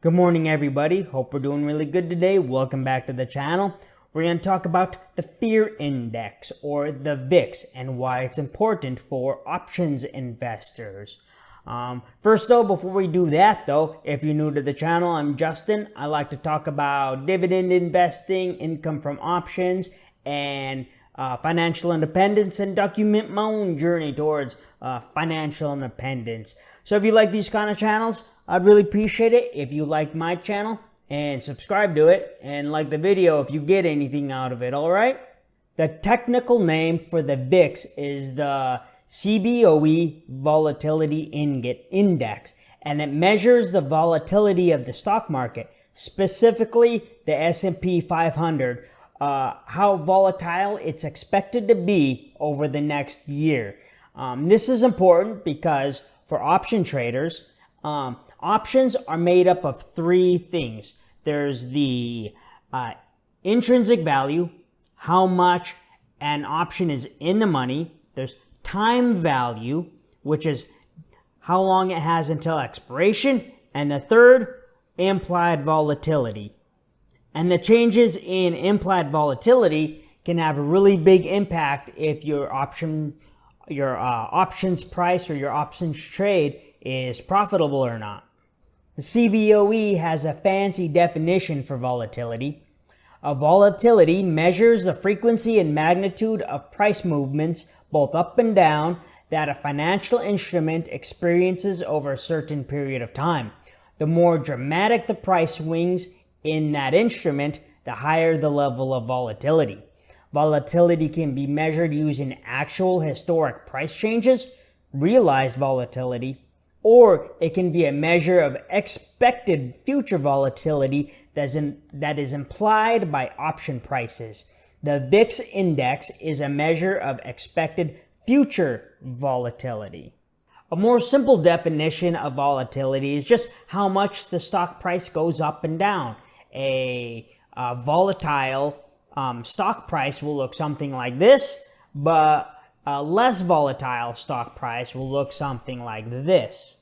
Good morning, everybody. Hope we're doing really good today. Welcome back to the channel. We're going to talk about the fear index, or the VIX, and why it's important for options investors. First though, before we do that though, if you're new to the channel, I'm Justin. I like to talk about dividend investing, income from options, and financial independence, and document my own journey towards financial independence. So if you like these kind of channels, I'd really appreciate it if you like my channel and subscribe to it and like the video if you get anything out of it, alright? The technical name for the VIX is the CBOE Volatility Index, and it measures the volatility of the stock market, specifically the S&P 500, how volatile it's expected to be over the next year. This is important because for option traders, options are made up of three things. There's the intrinsic value, how much an option is in the money. There's time value, which is how long it has until expiration. And the third, implied volatility. And the changes in implied volatility can have a really big impact if your options price or your options trade is profitable or not. The CBOE has a fancy definition for volatility. A volatility measures the frequency and magnitude of price movements, both up and down, that a financial instrument experiences over a certain period of time. The more dramatic the price swings in that instrument, the higher the level of volatility. Volatility can be measured using actual historic price changes, realized volatility, or it can be a measure of expected future volatility that is implied by option prices. The VIX index is a measure of expected future volatility. A more simple definition of volatility is just how much the stock price goes up and down. A volatile stock price will look something like this, but a less volatile stock price will look something like this.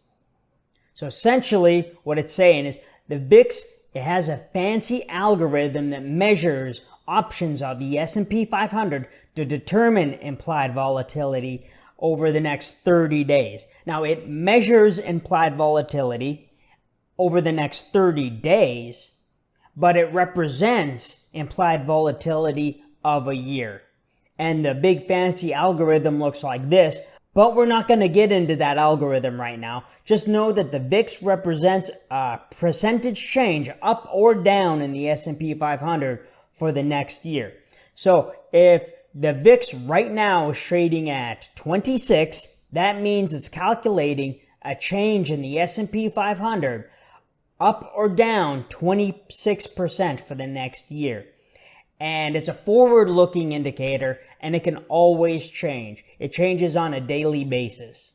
So essentially what it's saying is the VIX, it has a fancy algorithm that measures options of the S&P 500 to determine implied volatility over the next 30 days. Now it measures implied volatility over the next 30 days, but it represents implied volatility of a year. And the big fancy algorithm looks like this, but we're not going to get into that algorithm right now. Just know that the VIX represents a percentage change up or down in the S&P 500 for the next year. So if the VIX right now is trading at 26, that means it's calculating a change in the S&P 500 up or down 26% for the next year. And it's a forward-looking indicator, and it can always change. It changes on a daily basis.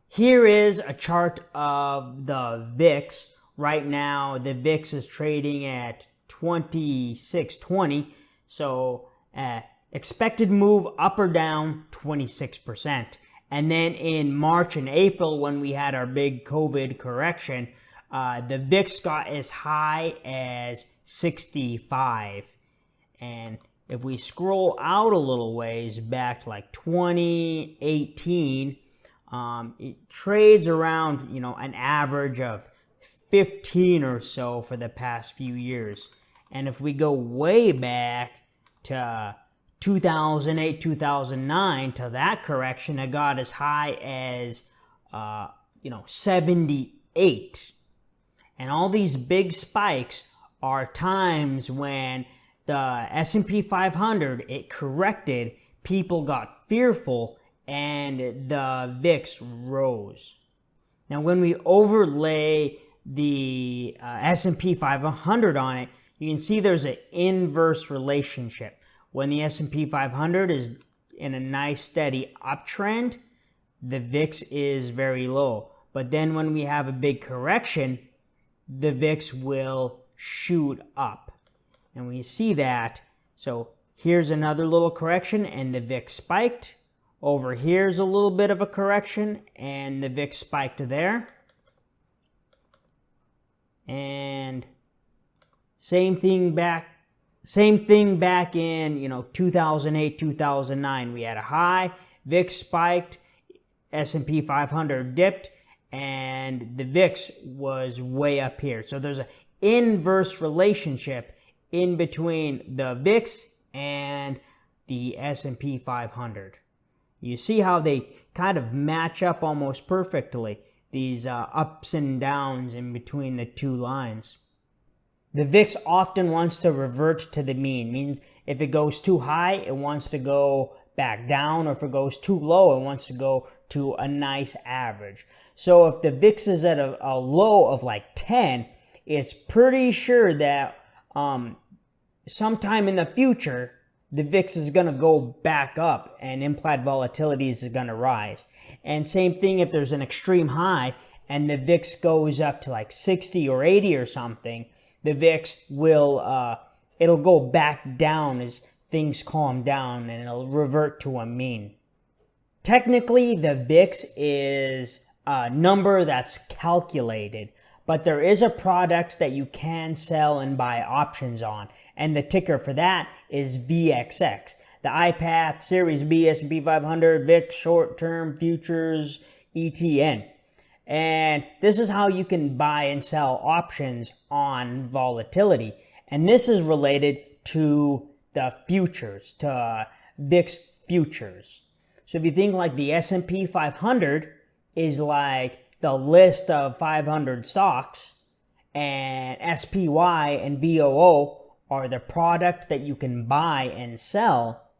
Here is a chart of the VIX. Right now, the VIX is trading at 2620. So expected move up or down 26%. And then in March and April, when we had our big COVID correction, the VIX got as high as 65. And if we scroll out a little ways back to like 2018, it trades around, an average of 15 or so for the past few years. And if we go way back to 2008, 2009, to that correction, it got as high as, 78. And all these big spikes are times when the S&P 500, it corrected, people got fearful, and the VIX rose. Now, when we overlay the S&P 500 on it, you can see there's an inverse relationship. When the S&P 500 is in a nice steady uptrend, the VIX is very low. But then when we have a big correction, the VIX will shoot up. And we see that. So here's another little correction and the VIX spiked. Over here's a little bit of a correction and the VIX spiked there. And Same thing back in 2008, 2009. We had a high, VIX spiked, S&P 500 dipped, and the VIX was way up here. So there's an inverse relationship in between the VIX and the S&P 500. You see how they kind of match up almost perfectly, these ups and downs in between the two lines. The VIX often wants to revert to the mean. Means if it goes too high, it wants to go back down, or if it goes too low, it wants to go to a nice average. So if the VIX is at a low of like 10, it's pretty sure that sometime in the future, the VIX is going to go back up and implied volatility is going to rise. And same thing if there's an extreme high and the VIX goes up to like 60 or 80 or something, the VIX will, it'll go back down as things calm down and it'll revert to a mean. Technically, the VIX is a number that's calculated, but there is a product that you can sell and buy options on, and the ticker for that is VXX. The iPath Series B S&P 500 VIX Short-Term Futures ETN. And this is how you can buy and sell options on volatility. And this is related to the futures, to VIX futures. So if you think like the S&P 500 is like the list of 500 stocks, and SPY and VOO are the product that you can buy and sell,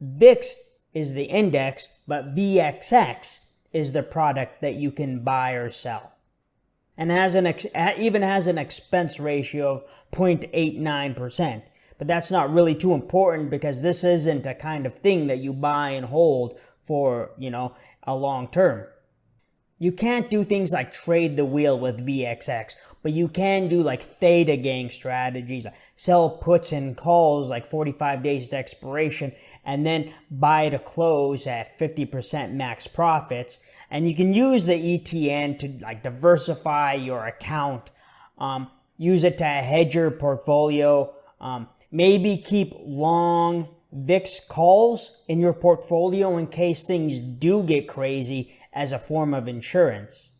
VIX is the index, but VXX is the product that you can buy or sell. And even has an expense ratio of 0.89%. But that's not really too important because this isn't a kind of thing that you buy and hold for, a long term. You can't do things like trade the wheel with VXX, but you can do like theta gang strategies, like sell puts and calls like 45 days to expiration and then buy to close at 50% max profits. And you can use the ETN to like diversify your account, use it to hedge your portfolio, maybe keep long VIX calls in your portfolio in case things do get crazy as a form of insurance.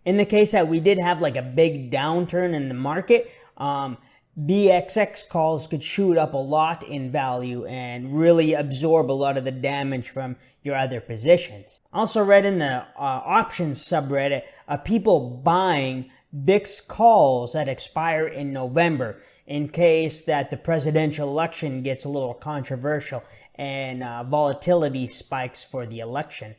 In the case that we did have like a big downturn in the market, VXX calls could shoot up a lot in value and really absorb a lot of the damage from your other positions. Also read in the options subreddit of people buying VIX calls that expire in November in case that the presidential election gets a little controversial and volatility spikes for the election.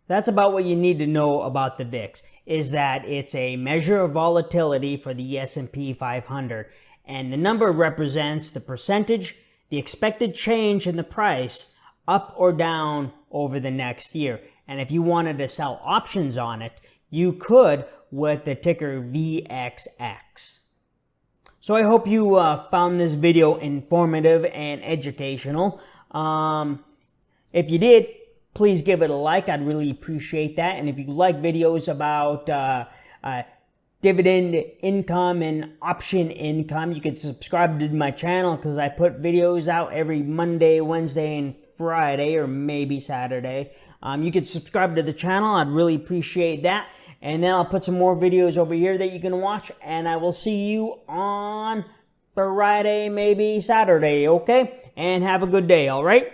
That's about what you need to know about the VIX, is that it's a measure of volatility for the S&P 500. And the number represents the percentage, the expected change in the price, up or down over the next year. And if you wanted to sell options on it, you could with the ticker VXX. So I hope you found this video informative and educational. If you did, please give it a like. I'd really appreciate that. And if you like videos about dividend income and option income, you can subscribe to my channel because I put videos out every Monday, Wednesday, and Friday, or maybe Saturday. You can subscribe to the channel. I'd really appreciate that. And then I'll put some more videos over here that you can watch. And I will see you on Friday, maybe Saturday, okay? And have a good day, all right?